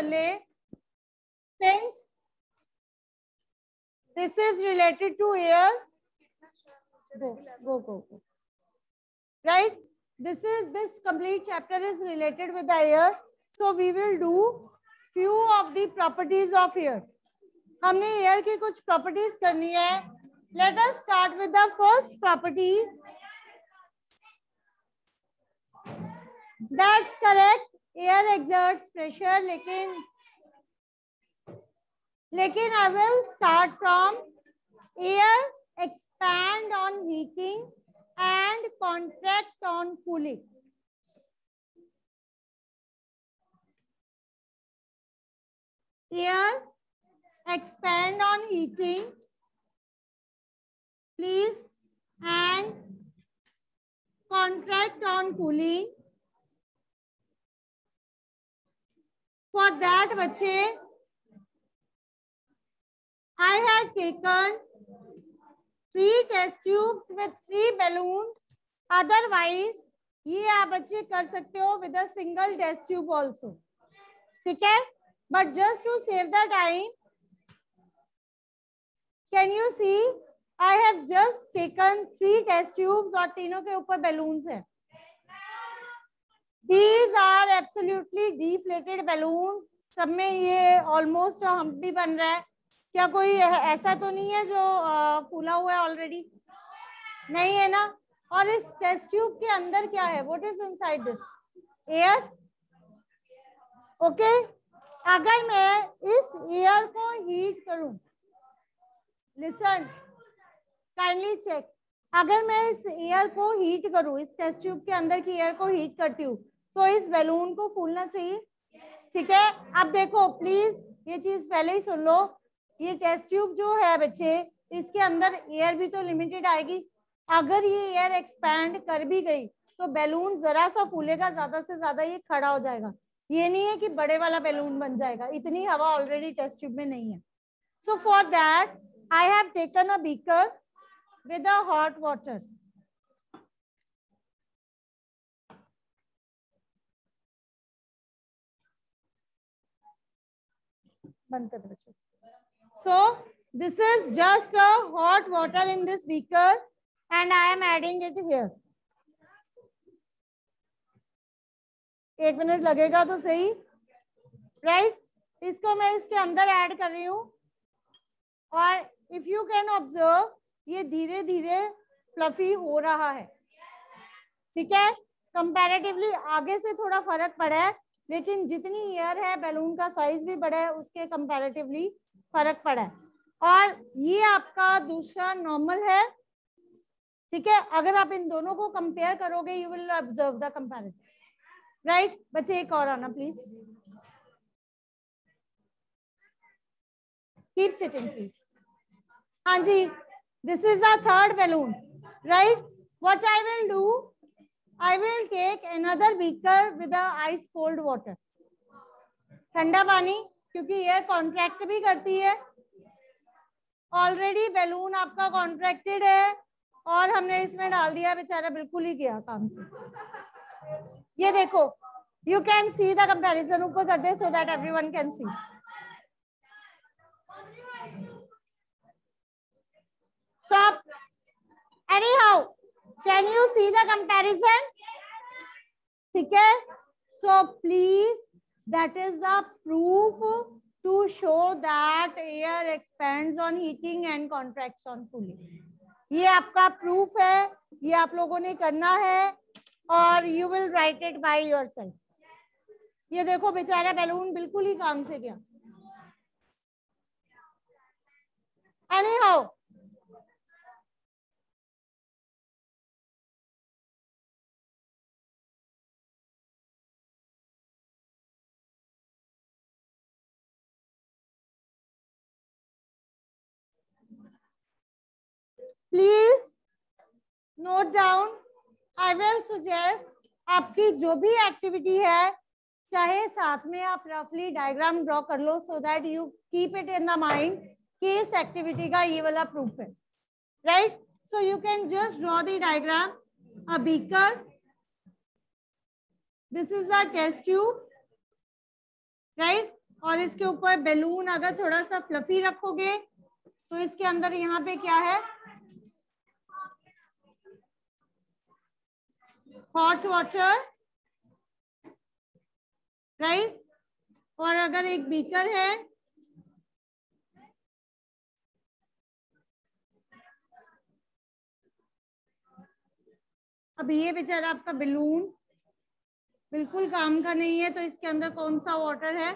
कर ले, since this is related to air, go. Right? This complete chapter is related with the air. So we will do few of the properties of air. हमने air की कुछ properties करनी है. Let us start with the first property. That's correct. Air exerts pressure, लेकिन I will start from air expand on heating and contract on cooling. Air expand on heating, please, and contract on cooling. For that, बच्चे, I have taken 3 test tubes with 3 balloons. Otherwise, ये आप बच्चे कर सकते हो with a single test tube also. ठीक है? But just to save the time, can you see? I have just taken 3 test tubes और तीनों के ऊपर balloons हैं. These are absolutely deflated balloons. सब में ये almost hump भी बन रहा है. क्या कोई ऐसा तो नहीं है जो फूला हुआ है ऑलरेडी? नहीं है ना? और इस टेस्ट ट्यूब के अंदर क्या है? What is inside this? Air. Okay? अगर मैं इस एयर को हीट करूं, लिसन, काइंडली चेक. अगर मैं इस एयर को हीट करूं, इस टेस्ट ट्यूब के अंदर की एयर को हीट करती हूँ, तो इस बैलून को फूलना चाहिए. ठीक है? अब देखो प्लीज, ये चीज पहले ही सुन लो. ये टेस्ट ट्यूब जो है बच्चे, इसके अंदर एयर भी तो लिमिटेड आएगी. अगर ये एयर एक्सपैंड कर भी गई तो बैलून जरा सा फूलेगा, ज्यादा से ज्यादा ये खड़ा हो जाएगा. ये नहीं है कि बड़े वाला बैलून बन जाएगा. इतनी हवा ऑलरेडी टेस्ट ट्यूब में नहीं है. So for that I have taken a beaker with a hot water. बंद कर दो बच्चों. So this is just a hot water in this beaker and I am adding it here. 1 minute लगेगा तो सही, राइट? इसको मैं इसके अंदर ऐड कर रही हूँ और इफ यू कैन ऑब्जर्व, ये धीरे धीरे फ्लफी हो रहा है. ठीक है? कंपैरेटिवली आगे से थोड़ा फर्क पड़ा है, लेकिन जितनी एयर है, बैलून का साइज भी बड़ा है, उसके कंपैरेटिवली फर्क पड़ा है. और ये आपका दूसरा नॉर्मल है. ठीक है? अगर आप इन दोनों को कंपेयर करोगे, you will observe the comparison. Right बच्चे? एक और आना प्लीज. Keep sitting please. हाँ जी, this is the third balloon. Right? What I will do, I will take another beaker with a ice cold water. ठंडा पानी, क्योंकि ये कॉन्ट्रैक्ट भी करती है. ऑलरेडी बैलून आपका कॉन्ट्रैक्टेड है और हमने इसमें डाल दिया, बेचारा बिल्कुल ही गया काम से. ये देखो, you can see the comparison. ऊपर कर दे so that everyone can see. Stop. Anyhow, can you see the comparison? ठीक है? So please, that is the proof to show that air expands on heating and contracts on cooling. ये आपका proof है, ये आप लोगों ने करना है और you will write it by yourself. ये देखो बेचारा बैलून बिल्कुल ही काम से गया. Anyhow, please note down. I will suggest, आपकी जो भी एक्टिविटी है, चाहे साथ में आप रफली डायग्राम ड्रॉ कर लो, so that you keep it in the mind कि इस एक्टिविटी का ये वाला प्रूफ है. Right? So you can just draw the diagram. A beaker, this is a test tube, right? और इसके ऊपर बैलून अगर थोड़ा सा फ्लफी रखोगे तो इसके अंदर यहाँ पे क्या है, हॉट वाटर, राइट। और अगर एक बीकर है, अब ये बेचारा आपका बैलून बिल्कुल काम का नहीं है, तो इसके अंदर कौन सा वाटर है,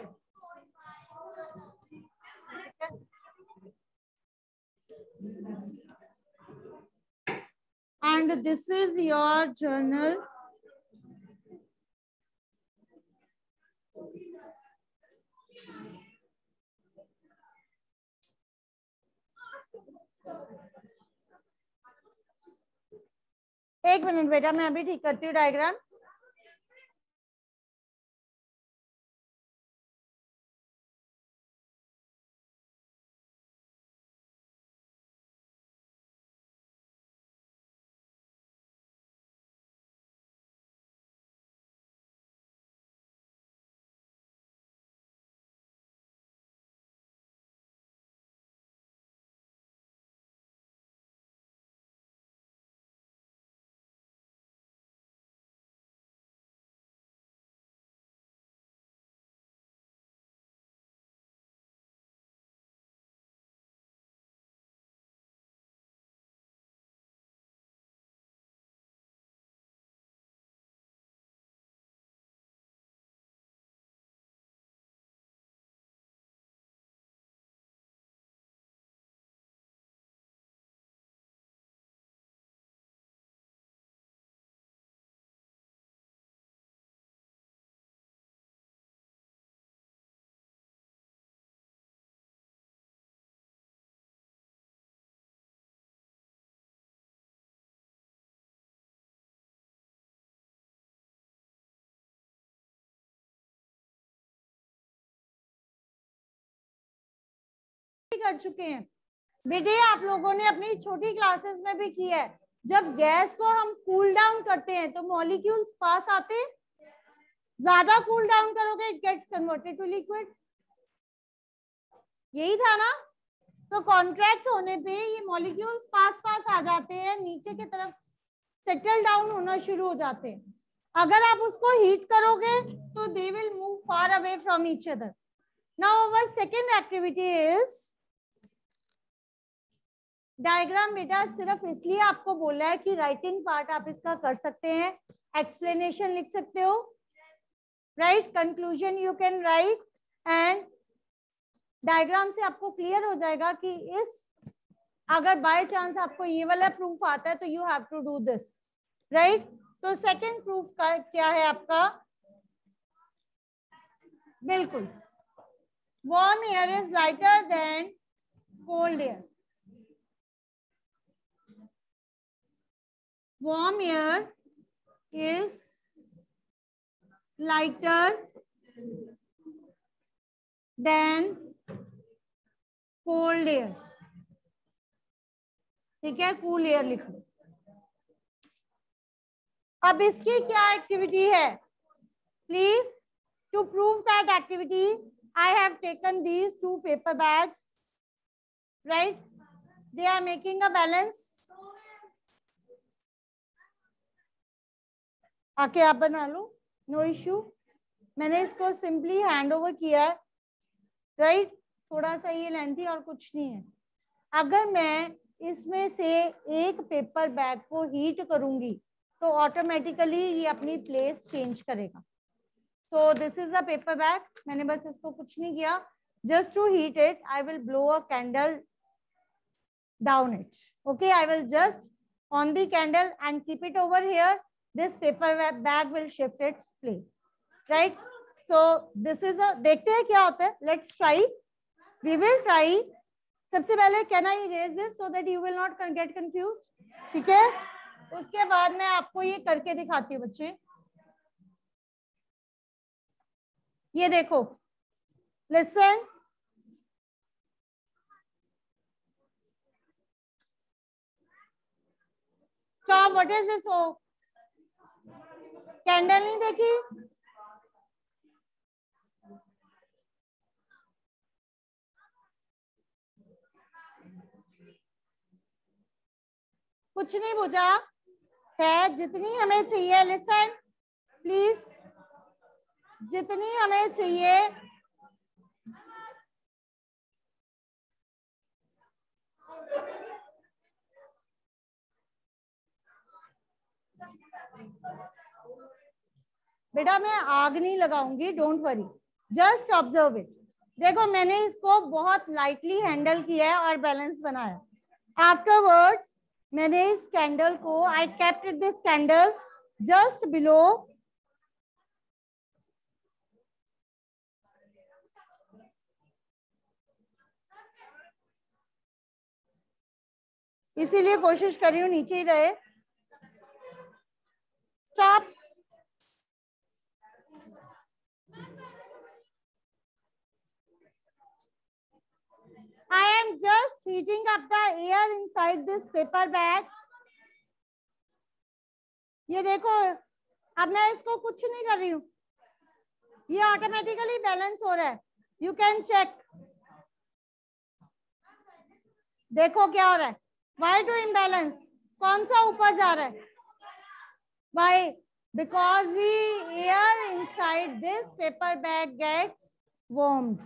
and this is your journal. एक मिनट बेटा, मैं अभी ठीक करती हूँ डायग्राम। कर चुके हैं बेटे, आप लोगों ने अपनी छोटी क्लासेस में भी किया है। जब गैस को हम कूल डाउन करते हैं तो मॉलिक्यूल्स पास आते हैं, ज्यादा कूल डाउन करोगे it gets converted to liquid, यही था ना। तो कॉन्ट्रैक्ट होने पे ये मॉलिक्यूल्स पास पास आ जाते हैं, नीचे की तरफ सेटल डाउन होना शुरू हो जाते हैं। अगर आप उसको हीट करोगे तो they will move far away from each other. Now our second activity is diagram. बेटा सिर्फ इसलिए आपको बोला है कि राइटिंग पार्ट आप इसका कर सकते हैं, एक्सप्लेनेशन लिख सकते हो, right, conclusion you can write, and diagram से आपको क्लियर हो जाएगा कि इस अगर बाय चांस आपको ये वाला प्रूफ आता है तो you have to do this, right. तो सेकंड प्रूफ का क्या है आपका, बिल्कुल, warm air is lighter than cold air. Warm air is lighter than cold air, ठीक है, कूल एयर लिख लो। अब इसकी क्या एक्टिविटी है, please to prove that activity I have taken these 2 paper bags, right, they are making a balance। आके आप बना लो, नो इश्यू। मैंने इसको सिंपली हैंड ओवर किया है, राइट, थोड़ा सा ये लेंथी और कुछ नहीं है। अगर मैं इसमें से एक पेपर बैग को हीट करूंगी तो ऑटोमेटिकली ये अपनी प्लेस चेंज करेगा। So this is a paper bag, मैंने बस इसको कुछ नहीं किया, just to heat it I will blow a candle down it, okay, I will just on the candle and keep it over here, this paper bag will shift its place, right? So this is a, देखते हैं क्या होता है, let's try, we will try। सबसे पहले can I erase this so that you will not get confused, ठीक है। उसके बाद मैं आपको ये करके दिखाती हूँ बच्चे, ये देखो, listen, stop, what is this? oh, candle नहीं देखी, कुछ नहीं बुझा है, जितनी हमें चाहिए, लिसन प्लीज, जितनी हमें चाहिए बेटा, मैं आग नहीं लगाऊंगी, don't worry, just observe it. देखो मैंने इसको बहुत लाइटली हैंडल किया है और बैलेंस बनाया। आफ्टरवर्ड्स मैंने इस कैंडल को, I kept this candle just below इसीलिए कोशिश कर रही हूँ नीचे ही रहे। Stop. I am just heating up the air inside this paper bag. ये देखो, अब मैं इसको कुछ नहीं कर रही हूँ, ये ऑटोमेटिकली बैलेंस हो रहा है। यू कैन चेक, देखो क्या हो रहा है। Why to imbalance? कौन सा ऊपर जा रहा है? Why? Because the air inside this paper bag gets warmed.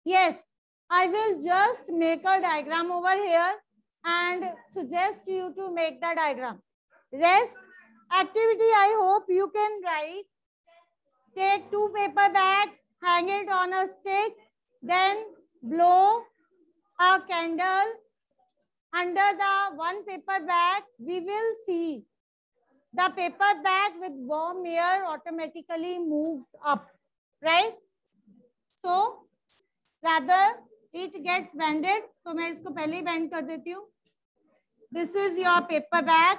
Yes, I will just make a diagram over here and suggest you to make the diagram. Rest activity, I hope you can write. Take 2 paper bags, hang it on a stick, then blow a candle under the one paper bag. We will see the paper bag with warm air automatically moves up, right? So rather it gets bended, तो मैं इसको पहले ही bend कर देती हूँ. This is your paper bag.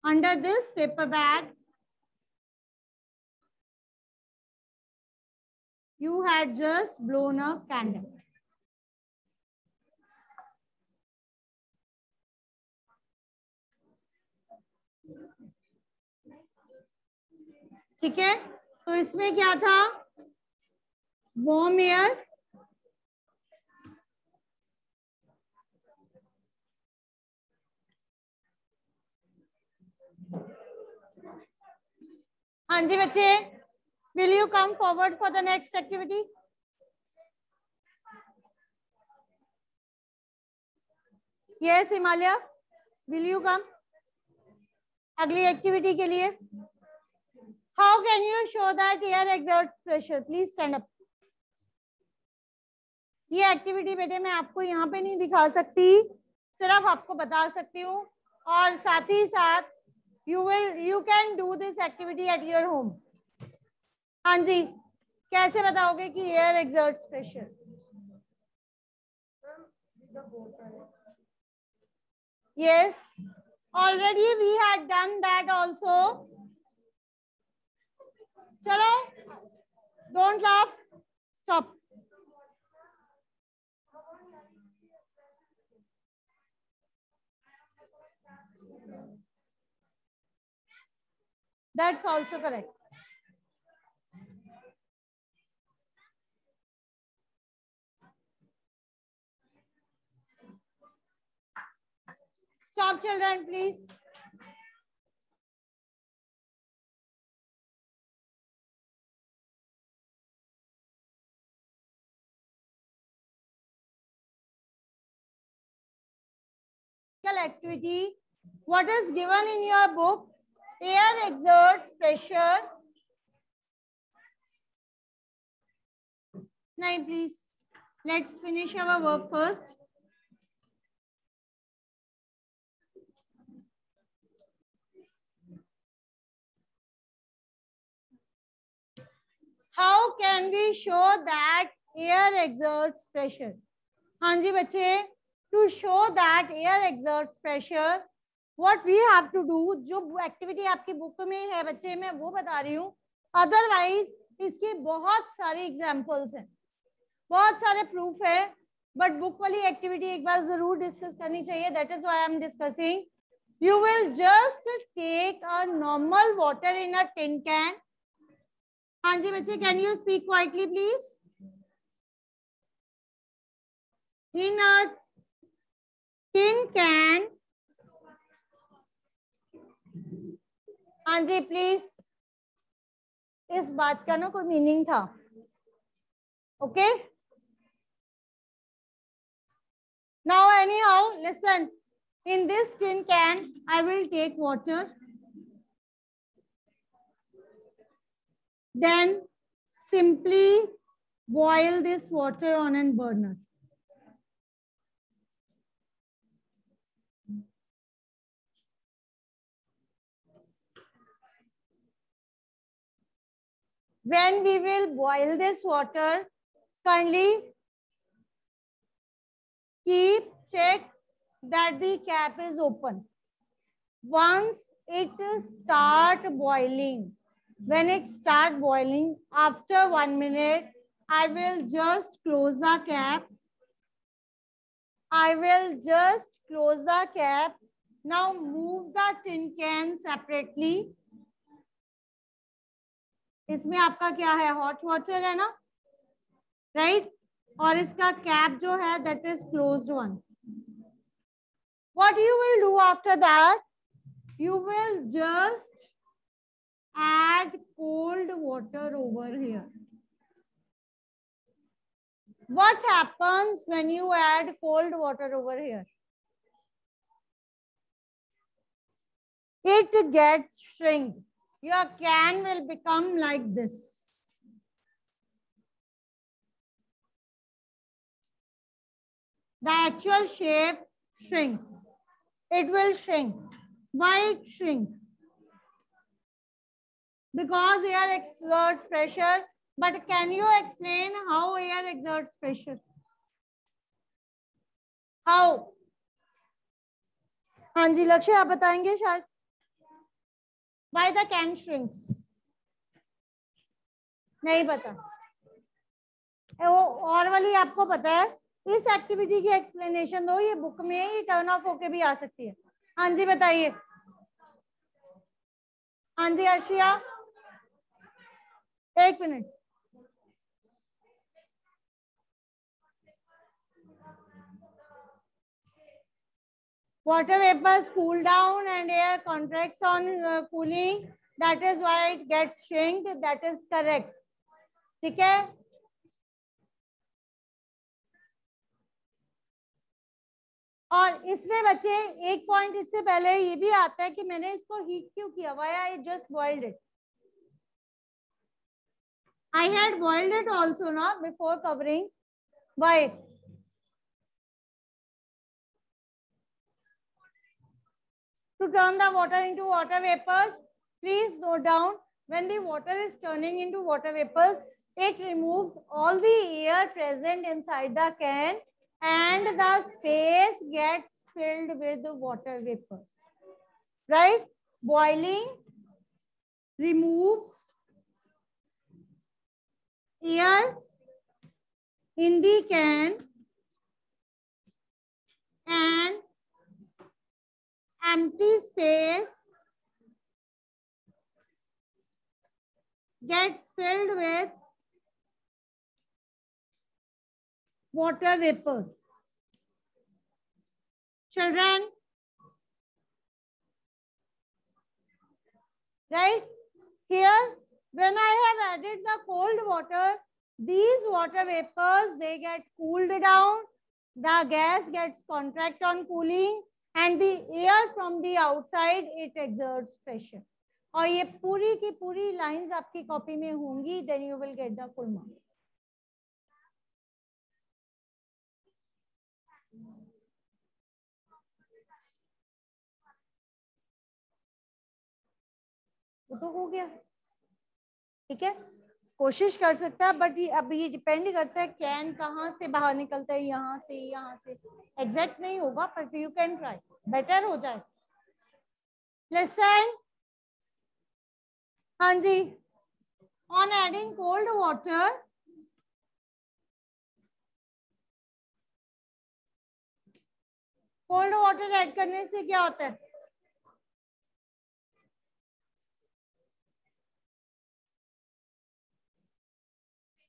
Under this paper bag, you had just blown a candle. ठीक है, तो इसमें क्या था? वार्म एयर, हाँ जी बच्चे, will you come forward for the next activity? Yes, Himalaya, will you come? अगली एक्टिविटी के लिए. How can you show that air exerts pressure? Please stand up. ये एक्टिविटी बेटे मैं आपको यहाँ पे नहीं दिखा सकती, सिर्फ आपको बता सकती हूँ, और साथ ही साथ you can do this activity at your home. हाँ जी, कैसे बताओगे कि air exerts pressure? Yes, already we had done that also. चलो, don't laugh, stop. That's also correct. Stop children, please. Activity, what is given in your book? Air exerts pressure. No, please. Let's finish our work first. How can we show that air exerts pressure? हाँ जी बच्चे, to show that air exerts pressure what we have to do, जो activity आपकी book में है बच्चे मैं वो बता रही हूँ, अदरवाइज इसकी बहुत सारी एग्जांपल्स हैं, बहुत सारे प्रूफ है, बट बुक वाली एक्टिविटी एक बार जरूर डिस्कस करनी चाहिए, that is why I am discussing. You will just take a normal water in a tin can. हाँ जी बच्चे, can you speak quietly please? In a tin can. हाँ जी प्लीज, इस बात का ना कोई मीनिंग था. Okay, now anyhow listen, in this tin can I will take water, then simply boil this water on a burner. When we will boil this water, kindly check that the cap is open. Once it start boiling, when it start boiling, after 1 minute, I will just close the cap. I will just close the cap. Now move the tin can separately. इसमें आपका क्या है, hot water है ना, right? और इसका cap जो है that is closed one. What you will do after that? You will just add cold water over here. What happens when you add cold water over here? It gets shrink. Your can will become like this. The actual shape shrinks. It will shrink. Why it shrink? Because air exerts pressure. But can you explain how air exerts pressure? How? हाँ जी लक्ष्य, आप बताएंगे शायद. Why the can shrinks? नहीं पता. वो और वाली आपको पता है. इस एक्टिविटी की एक्सप्लेनेशन दो, ये बुक में ही टर्न ऑफ होके भी आ सकती है. हाँ जी बताइए. हाँ जी अर्शिया, एक minute. Water vapors cool down and air contracts on cooling. That is why it gets shrink. That is correct. ठीक है. और इसमें बच्चे एक पॉइंट इससे पहले ये भी आता है कि मैंने इसको हीट क्यों किया. Why I just boiled it? I had boiled it also ना before covering. Why? To turn the water into water vapors. Please note down, when the water is turning into water vapors, it removes all the air present inside the can and the space gets filled with water vapors. Right? Boiling removes air in the can and empty space gets filled with water vapors. Children, right? Here, when I have added the cold water, these water vapors, they get cooled down, the gas gets contract on cooling, and the air from the outside, it exerts pressure. और ये पूरी की पूरी lines आपकी copy में होंगी, then you will get the full mark. वो तो हो गया, ठीक है. कोशिश कर सकता है, बट ये अब ये डिपेंड करता है कैन कहाँ से बाहर निकलता है, यहाँ से एग्जैक्ट नहीं होगा, but you can try, better हो जाए। लिसन, हाँ जी, on adding cold water, cold water add करने से क्या होता है?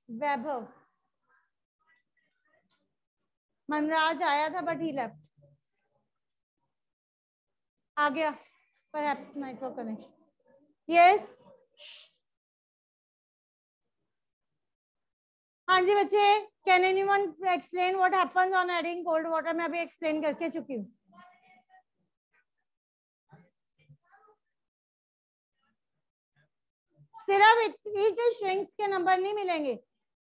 वैभव, मनराज आया था बट ही लेफ्ट, आ गया, परहैप्स नेटवर्क कनेक्शन। यस, हाँ जी बच्चे, can anyone explain what happens on adding cold water? मैं अभी एक्सप्लेन करके चुकी हूँ। सिर्फ इट श्रिंक्स के नंबर नहीं मिलेंगे,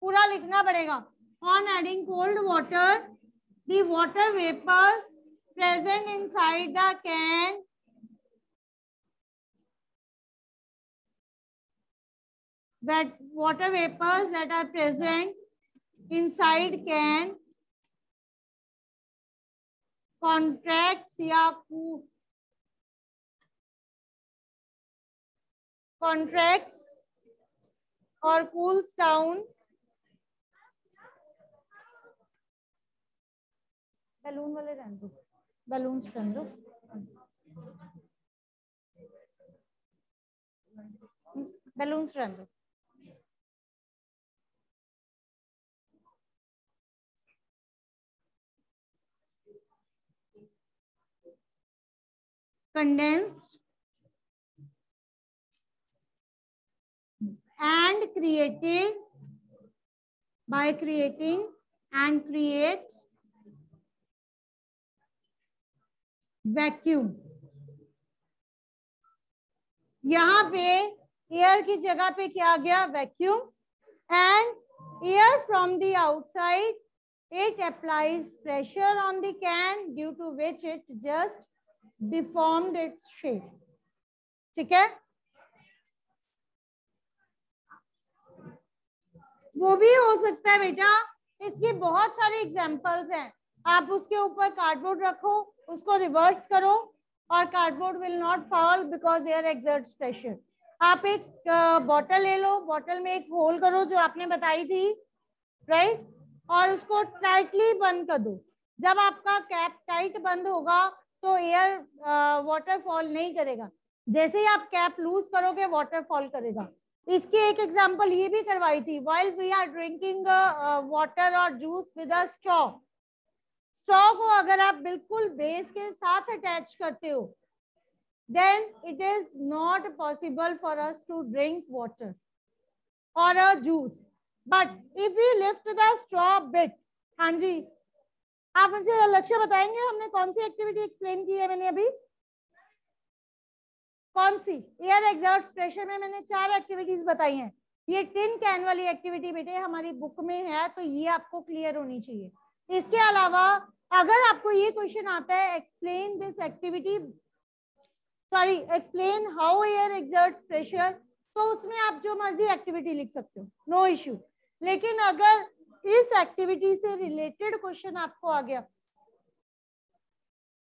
पूरा लिखना पड़ेगा। On adding cold water, the water vapors present inside the can that water vapors that are present inside can contracts या contracts or cools down balloon वाले रहने दो, बैलून्स रहने दो, बैलून्स रहने दो। Condensed and created by creating and create vacuum। यहाँ पे एयर की जगह पे क्या आ गया? Vacuum. And air from the outside, it applies pressure on the can due to which it just deformed its shape। ठीक है, वो भी हो सकता है बेटा, इसके बहुत सारे एग्जांपल्स हैं। आप उसके ऊपर कार्डबोर्ड रखो, उसको रिवर्स करो और cardboard will not fall because air exerts pressure. आप एक बॉटल ले लो, बॉटल में एक होल करो जो आपने बताई थी, राइट, और उसको टाइटली बंद कर दो। जब आपका कैप टाइट बंद होगा तो एयर वाटर फॉल नहीं करेगा, जैसे ही आप कैप लूज करोगे वाटर फॉल करेगा। इसकी एक एग्जांपल ये भी करवाई थी, while we are drinking water और juice with a straw. Straw को अगर आप बिल्कुल बेस के साथ अटैच करते हो, then it is not possible for us to drink water or a juice, but if we lift the straw bit। हाँ जी, आप मुझे लक्ष्य बताएंगे हमने कौन सी एक्टिविटी एक्सप्लेन की है? मैंने अभी कौन सी? एयर एक्सर्ट्स प्रेशर में मैंने 4 एक्टिविटीज बताई हैं। ये टिन कैन वाली एक्टिविटी बेटे हमारी बुक में है, तो ये आपको क्लियर होनी चाहिए। इसके अलावा अगर आपको ये क्वेश्चन आता है, explain this activity, sorry explain how air exerts pressure, तो उसमें आप जो मर्जी एक्टिविटी लिख सकते हो, नो इश्यू। लेकिन अगर इस एक्टिविटी से रिलेटेड क्वेश्चन आपको आ गया,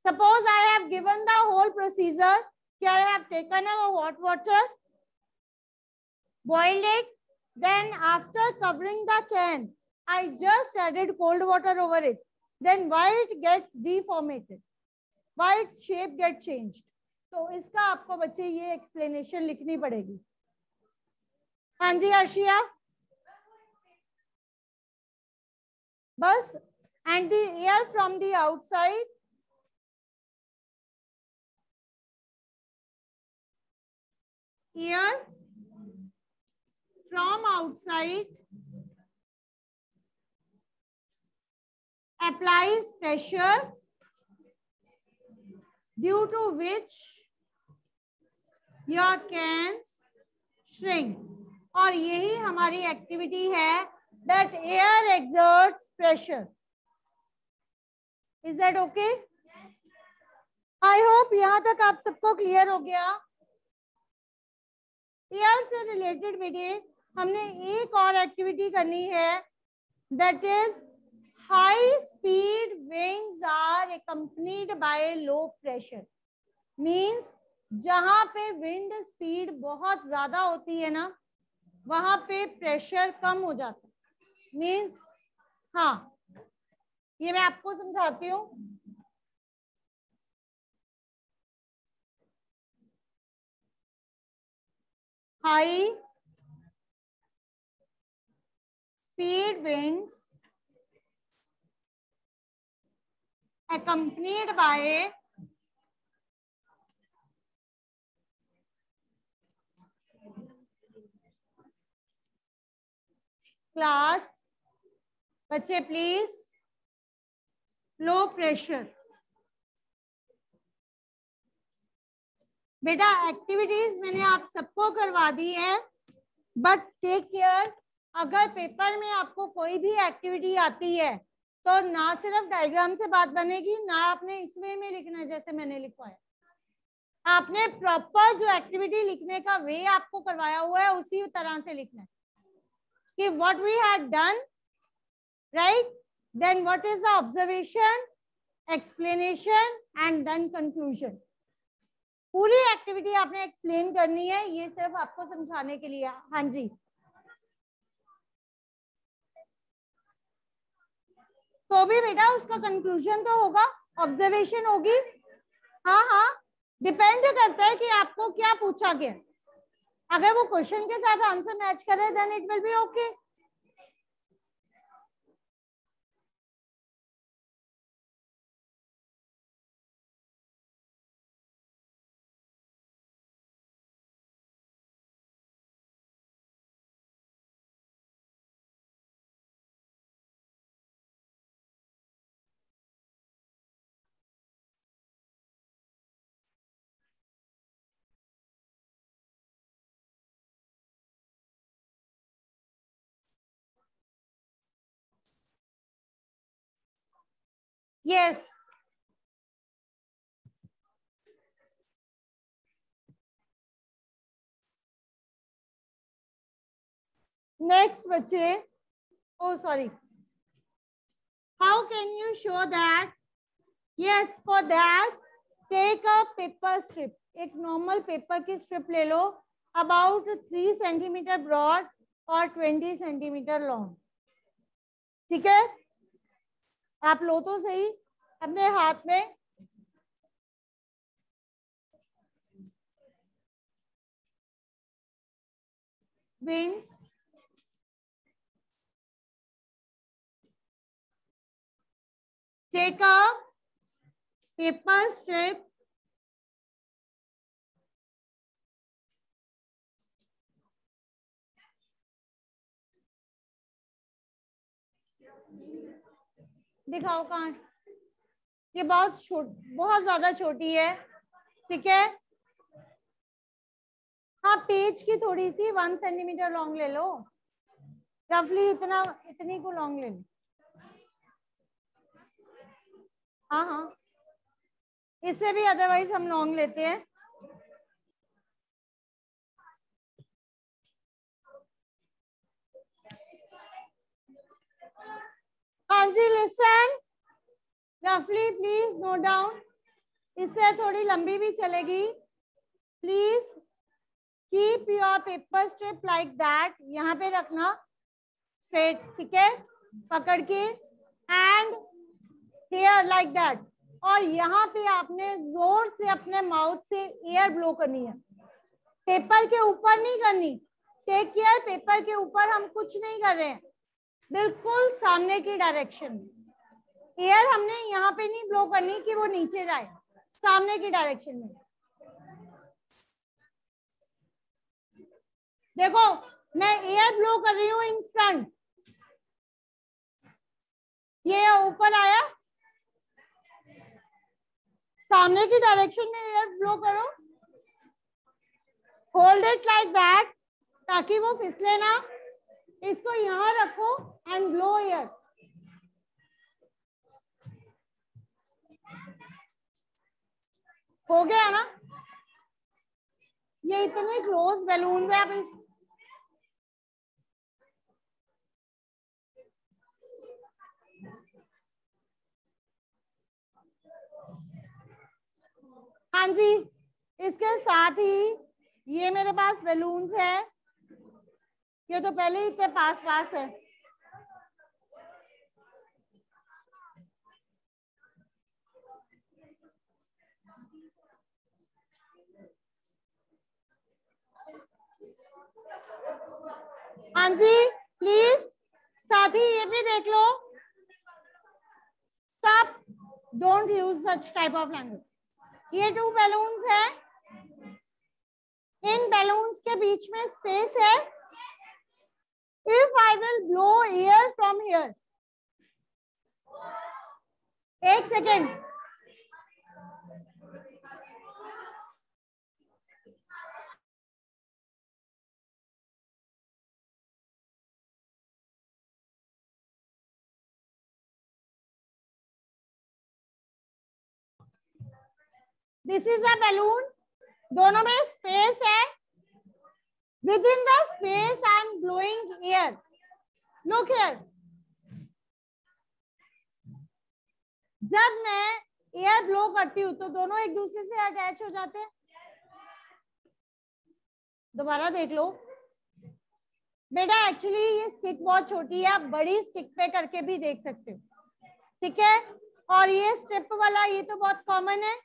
suppose I have given the whole procedure कि I have taken a hot water, boiled it, then after covering the can I just added cold water over it, then why it gets deformated, why its shape get changed? तो इसका आपको बच्चे ये explanation लिखनी पड़ेगी। हाँ जी आशिया, बस, and the air from the outside air from outside applies pressure due to which your cans shrink। और यही हमारी एक्टिविटी है, that air exerts pressure। Is that okay? I hope यहां तक आप सबको क्लियर हो गया। एयर से रिलेटेड बेटे हमने एक और एक्टिविटी करनी है, that is high speed winds are accompanied by low pressure. Means जहां पे विंड स्पीड बहुत ज्यादा होती है ना, वहां पे प्रेशर कम हो जाता है। मीन्स हाँ, ये मैं आपको समझाती हूँ। High speed winds accompanied by class, बच्चे प्लीज, लो प्रेशर। बेटा एक्टिविटीज मैंने आप सबको करवा दी है, बट टेक केयर, अगर पेपर में आपको कोई भी एक्टिविटी आती है तो ना सिर्फ डायग्राम से बात बनेगी, ना आपने इस वे में लिखना है जैसे मैंने लिखवाया। आपने प्रॉपर जो एक्टिविटी लिखने का वे आपको करवाया हुआ है उसी तरह से लिखना है कि what we had done, right, then what is the observation, explanation and then conclusion. पूरी एक्टिविटी आपने एक्सप्लेन करनी है, ये सिर्फ आपको समझाने के लिए। हाँ जी, तो भी बेटा उसका कंक्लूजन तो होगा, ऑब्जर्वेशन होगी। हाँ हाँ, डिपेंड करता है कि आपको क्या पूछा गया। अगर वो क्वेश्चन के साथ आंसर मैच करे then it will be okay. Yes, next बच्चे, oh sorry, how can you show that? Yes, for that take a paper strip, एक नॉर्मल पेपर की स्ट्रिप ले लो, अबाउट 3 सेंटीमीटर ब्रॉड और 20 सेंटीमीटर लॉन्ग। ठीक है, आप लो तो सही अपने हाथ में। Winds take a paper strip दिखाओ कहाँ, ये बहुत ज्यादा छोटी है। ठीक है, हाँ पेज की थोड़ी सी 1 सेंटीमीटर लॉन्ग ले लो, रफली इतनी को लॉन्ग ले लो। हाँ हाँ, इससे भी अदरवाइज हम लॉन्ग लेते हैं। हाँ जी, लिसन रफली प्लीज नोट डाउन, इससे थोड़ी लंबी भी चलेगी। Please keep your paper strip like that, यहाँ पे रखना स्ट्रेट, ठीक है, पकड़ के, एंड हियर लाइक दैट, और यहाँ पे आपने जोर से अपने माउथ से एयर ब्लो करनी है, पेपर के ऊपर नहीं करनी। टेक केयर, पेपर के ऊपर हम कुछ नहीं कर रहे हैं, बिल्कुल सामने की डायरेक्शन में। एयर हमने यहाँ पे नहीं ब्लो करनी कि वो नीचे जाए, सामने की डायरेक्शन में। देखो मैं एयर ब्लो कर रही हूँ इन फ्रंट, ये ऊपर आया, सामने की डायरेक्शन में एयर ब्लो करो, होल्ड इट लाइक दैट ताकि वो फिसले ना। इसको यहां रखो एंड ब्लो एयर। हो गया ना, ये इतने क्लोज बैलून है, आप हाँ जी, इसके साथ ही ये मेरे पास बैलून्स है, ये तो पहले ही इतने पास पास है। हाँ जी प्लीज, साथ ही ये भी देख लो। Stop, don't use such type of language. ये 2 बैलून्स है, इन बैलून्स के बीच में स्पेस है। If I will blow air from here, एक second, this is a balloon, दोनों में स्पेस है। Within the space I am blowing air. Look here, जब मैं एयर ब्लो करती हूँ तो दोनों एक दूसरे से अटैच हो जाते हैं। दोबारा देख लो बेटा, एक्चुअली ये स्टिक बहुत छोटी है, आप बड़ी स्टिक पे करके भी देख सकते हो, ठीक है। और ये स्ट्रिप वाला, ये तो बहुत कॉमन है,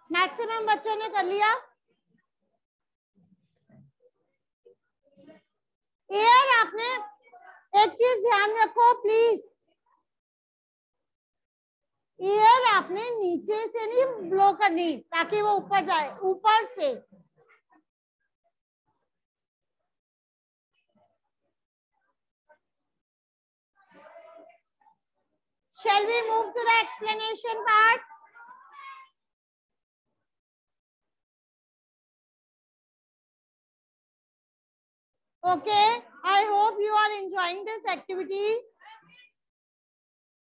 मैक्सिमम बच्चों ने कर लिया। एयर आपने एक चीज ध्यान रखो प्लीज, एयर आपने नीचे से नहीं ब्लो करनी ताकि वो ऊपर जाए, ऊपर से। Shall we move to the explanation part? Okay, I hope you are enjoying this activity.